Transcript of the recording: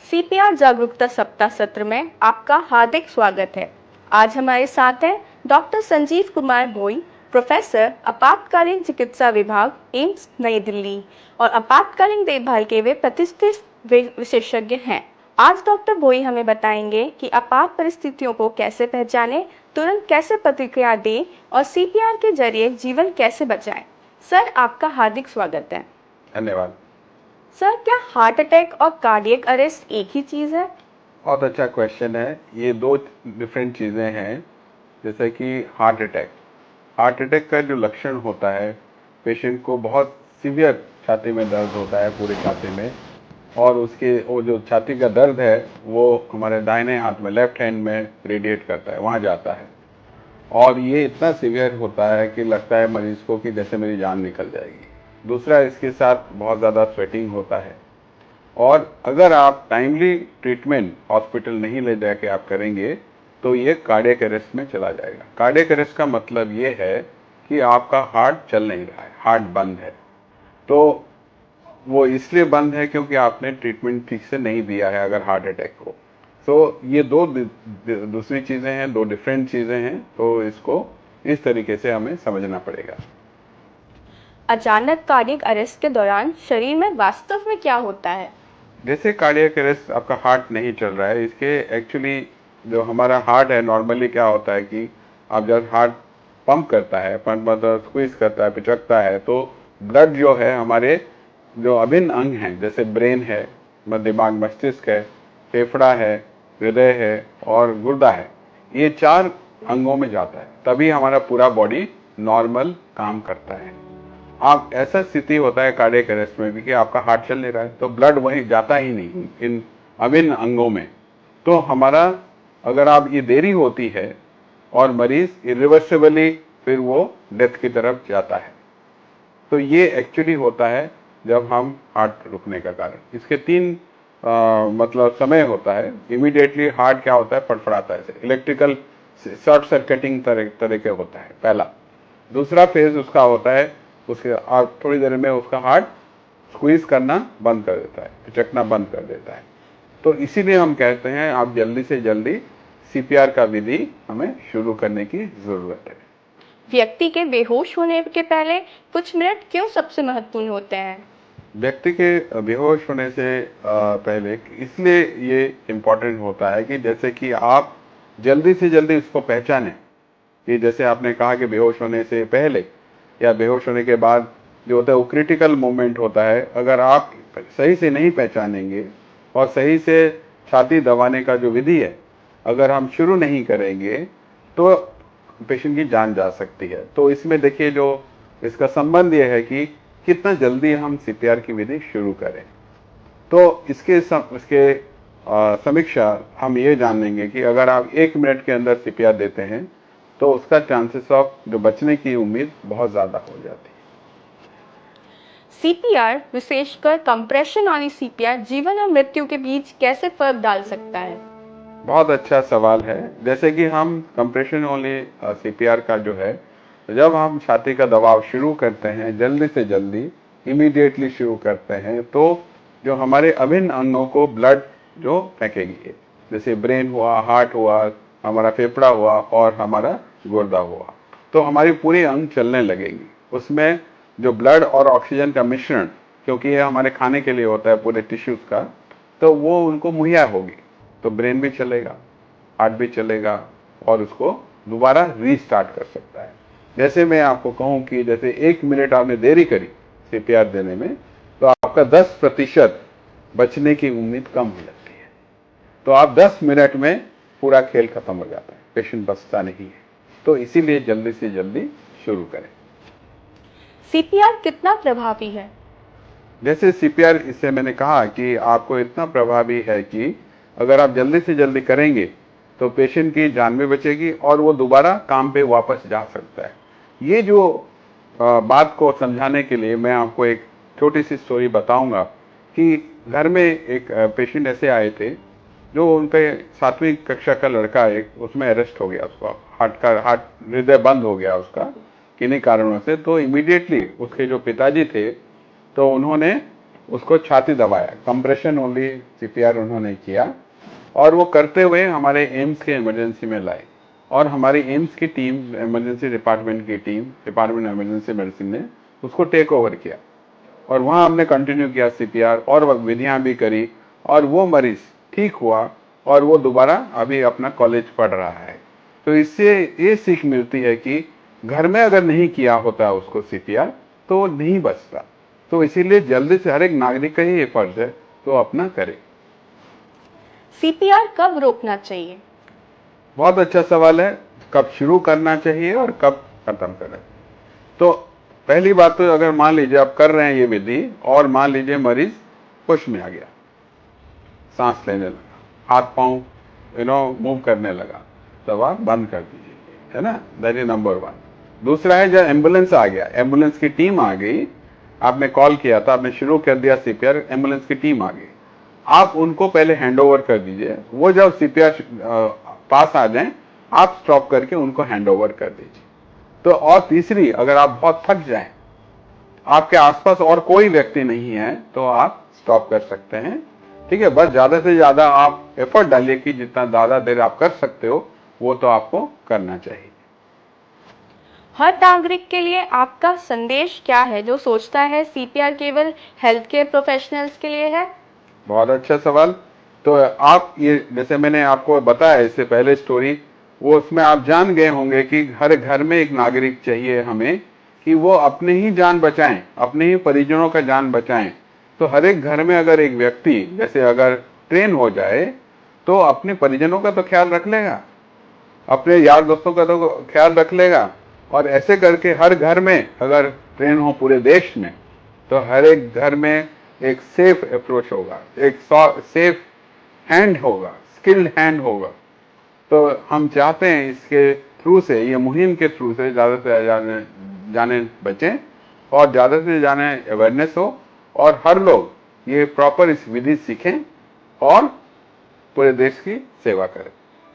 CPR जागरूकता सप्ताह सत्र में आपका हार्दिक स्वागत है। आज हमारे साथ हैं डॉक्टर संजीव कुमार भोई, प्रोफेसर आपातकालीन चिकित्सा विभाग, एम्स नई दिल्ली और आपातकालीन देखभाल के वे प्रतिष्ठित विशेषज्ञ हैं। आज डॉक्टर भोई हमें बताएंगे कि आपात परिस्थितियों को कैसे पहचानें, तुरंत कैसे प्रतिक्रिया दें और सीपीआर के जरिए जीवन कैसे बचाएं। सर, आपका हार्दिक स्वागत है। धन्यवाद। सर, क्या हार्ट अटैक और कार्डियक अरेस्ट एक ही चीज़ है? बहुत अच्छा क्वेश्चन है। ये दो डिफरेंट चीज़ें हैं। जैसे कि हार्ट अटैक का जो लक्षण होता है, पेशेंट को बहुत सीवियर छाती में दर्द होता है, पूरे छाती में, और उसके वो जो छाती का दर्द है वो हमारे दाहिने हाथ में, लेफ्ट हैंड में रेडिएट करता है, वहाँ जाता है, और ये इतना सीवियर होता है कि लगता है मरीज को कि जैसे मेरी जान निकल जाएगी। दूसरा, इसके साथ बहुत ज़्यादा स्वेटिंग होता है, और अगर आप टाइमली ट्रीटमेंट हॉस्पिटल नहीं ले जाके आप करेंगे तो ये कार्डियक अरेस्ट में चला जाएगा। कार्डियक अरेस्ट का मतलब ये है कि आपका हार्ट चल नहीं रहा है, हार्ट बंद है। तो वो इसलिए बंद है क्योंकि आपने ट्रीटमेंट ठीक से नहीं दिया है अगर हार्ट अटैक हो। तो ये दो दूसरी चीज़ें हैं, दो डिफरेंट चीज़ें हैं, तो इसको इस तरीके से हमें समझना पड़ेगा। अचानक कार्डियक अरेस्ट के दौरान शरीर में वास्तव में क्या होता है? जैसे कार्डियक अरेस्ट, आपका हार्ट नहीं चल रहा है, इसके एक्चुअली जो हमारा हार्ट है, नॉर्मली क्या होता है कि आप जब हार्ट पंप करता है, पंप मतलब स्क्वीज करता है, पिचकता है, तो ब्लड जो है हमारे जो अभिन्न अंग हैं, जैसे ब्रेन है, दिमाग, मस्तिष्क है, फेफड़ा है, हृदय है और गुर्दा है, ये चार अंगों में जाता है, तभी हमारा पूरा बॉडी नॉर्मल काम करता है। आप ऐसा स्थिति होता है कार्डियक अरेस्ट में भी कि आपका हार्ट चल नहीं रहा है, तो ब्लड वहीं जाता ही नहीं इन अभिन्न अंगों में। तो हमारा, अगर आप ये देरी होती है और मरीज इरिवर्सिबली फिर वो डेथ की तरफ जाता है। तो ये एक्चुअली होता है जब हम हार्ट रुकने का कारण। इसके तीन मतलब समय होता है। इमीडिएटली हार्ट क्या होता है, फड़फड़ाता है, इलेक्ट्रिकल शॉर्ट सर्किटिंग तरह के होता है, पहला। दूसरा फेज उसका होता है, उसके आप थोड़ी देर में उसका हार्ट स्क्वीज करना बंद कर देता है, पिचकना बंद कर देता है। तो इसीलिए हम कहते हैं आप जल्दी से जल्दी सीपीआर का विधि हमें शुरू करने की जरूरत है। व्यक्ति के बेहोश होने के पहले कुछ मिनट क्यों सबसे महत्वपूर्ण होते हैं? व्यक्ति के बेहोश होने से पहले इसलिए ये इम्पोर्टेंट होता है कि जैसे कि आप जल्दी से जल्दी उसको पहचानें, कि जैसे आपने कहा कि बेहोश होने से पहले या बेहोश होने के बाद जो होता है वो क्रिटिकल मोमेंट होता है। अगर आप सही से नहीं पहचानेंगे और सही से छाती दबाने का जो विधि है अगर हम शुरू नहीं करेंगे तो पेशेंट की जान जा सकती है। तो इसमें देखिए, जो इसका संबंध ये है कि कितना जल्दी हम सीपीआर की विधि शुरू करें। तो इसके समीक्षा हम ये जान लेंगे कि अगर आप 1 मिनट के अंदर सीपीआर देते हैं तो उसका चांसेस ऑफ जो बचने की उम्मीद बहुत ज़्यादा हो जाती है। सीपीआर, विशेषकर कंप्रेशन वाली सीपीआर, जीवन और मृत्यु के बीच कैसे फर्क डाल सकता है? बहुत अच्छा सवाल है। जैसे कि हम कंप्रेशन ओनली सीपीआर का जो है, जब हम छाती का दबाव शुरू करते हैं, जल्दी से जल्दी इमीडिएटली शुरू करते हैं, तो जो हमारे अभिन्न अंगों को ब्लड जो फेंकेगी, जैसे ब्रेन हुआ, हार्ट हुआ, हमारा फेफड़ा हुआ और हमारा गुर्दा हुआ, तो हमारी पूरी अंग चलने लगेगी। उसमें जो ब्लड और ऑक्सीजन का मिश्रण, क्योंकि ये हमारे खाने के लिए होता है पूरे टिश्यूज का, तो वो उनको मुहैया होगी, तो ब्रेन भी चलेगा, हार्ट भी चलेगा और उसको दोबारा रीस्टार्ट कर सकता है। जैसे मैं आपको कहूँ कि जैसे 1 मिनट आपने देरी करी सीपीआर देने में, तो आपका 10% बचने की उम्मीद कम हो जाती है। तो आप 10 मिनट में पूरा खेल खत्म हो जाता है, पेशेंट बचता नहीं है। तो इसीलिए जल्दी से जल्दी शुरू करें। सीपीआर कितना प्रभावी है? जैसे सीपीआर, इससे मैंने कहा कि आपको इतना प्रभावी है कि अगर आप जल्दी से जल्दी करेंगे तो पेशेंट की जान भी बचेगी और वो दोबारा काम पे वापस जा सकता है। ये जो बात को समझाने के लिए मैं आपको एक छोटी सी स्टोरी बताऊंगा कि घर में एक पेशेंट ऐसे आए थे जो उन पे 7वीं कक्षा का लड़का, एक उसमें अरेस्ट हो गया, उसका हार्ट हृदय बंद हो गया उसका किन्हीं कारणों से। तो इमीडिएटली उसके जो पिताजी थे, तो उन्होंने उसको छाती दबाया, कंप्रेशन ओनली सीपीआर उन्होंने किया, और वो करते हुए हमारे एम्स के इमरजेंसी में लाए, और हमारी एम्स की टीम, इमरजेंसी डिपार्टमेंट की टीम, डिपार्टमेंट इमरजेंसी मेडिसिन ने उसको टेक ओवर किया, और वहाँ हमने कंटिन्यू किया सीपीआर और विधियाँ भी करी, और वो मरीज ठीक हुआ और वो दोबारा अभी अपना कॉलेज पढ़ रहा है। तो इससे ये सीख मिलती है कि घर में अगर नहीं किया होता उसको सीपीआर तो वो नहीं बचता। तो इसीलिए जल्दी से हर एक नागरिक का ही ये फर्ज है तो अपना करे। सीपीआर कब रोकना चाहिए? बहुत अच्छा सवाल है, कब शुरू करना चाहिए और कब खत्म करें। तो पहली बात तो अगर मान लीजिए आप कर रहे हैं ये विधि और मान लीजिए मरीज होश में आ गया, सांस लेने लगा, हाथ पांव मूव करने लगा, तब आप बंद कर दीजिए, है ना। That is number 1। दूसरा है जब एम्बुलेंस आ गया, एम्बुलेंस की टीम आ गई, आपने कॉल किया था, आपने शुरू कर दिया सीपीआर, एम्बुलेंस की टीम आ गई, आप उनको पहले हैंड ओवर कर दीजिए। वो जब सीपीआर पास आ जाए आप स्टॉप करके उनको हैंड ओवर कर दीजिए। तो और तीसरी, अगर आप बहुत थक जाएं, आपके आसपास और कोई व्यक्ति नहीं है, तो आप स्टॉप कर सकते हैं, ठीक है। बस ज्यादा से ज्यादा आप एफर्ट डालिए कि जितना ज्यादा देर आप कर सकते हो वो तो आपको करना चाहिए। हर नागरिक के लिए आपका संदेश क्या है जो सोचता है सीपीआर केवल हेल्थ केयर प्रोफेशनल्स के लिए है? बहुत अच्छा सवाल। तो आप ये, जैसे मैंने आपको बताया इससे पहले स्टोरी, वो उसमें आप जान गए होंगे कि हर घर में एक नागरिक चाहिए हमें, कि वो अपने ही जान बचाएं, अपने ही परिजनों का जान बचाएं। तो हर एक घर में अगर एक व्यक्ति जैसे अगर ट्रेन हो जाए तो अपने परिजनों का तो ख्याल रख लेगा, अपने यार दोस्तों का तो ख्याल रख लेगा, और ऐसे करके हर घर में अगर ट्रेन हो पूरे देश में तो हर एक घर में एक सेफ अप्रोच होगा, एक सेफ हैंड होगा, स्किल्ड हैंड होगा। तो हम चाहते हैं इसके थ्रू से, ये मुहिम के थ्रू से ज़्यादा से जाने जाने बचें और ज़्यादा से जाने अवेयरनेस हो, और हर लोग ये प्रॉपर इस विधि सीखें और पूरे देश की सेवा करें।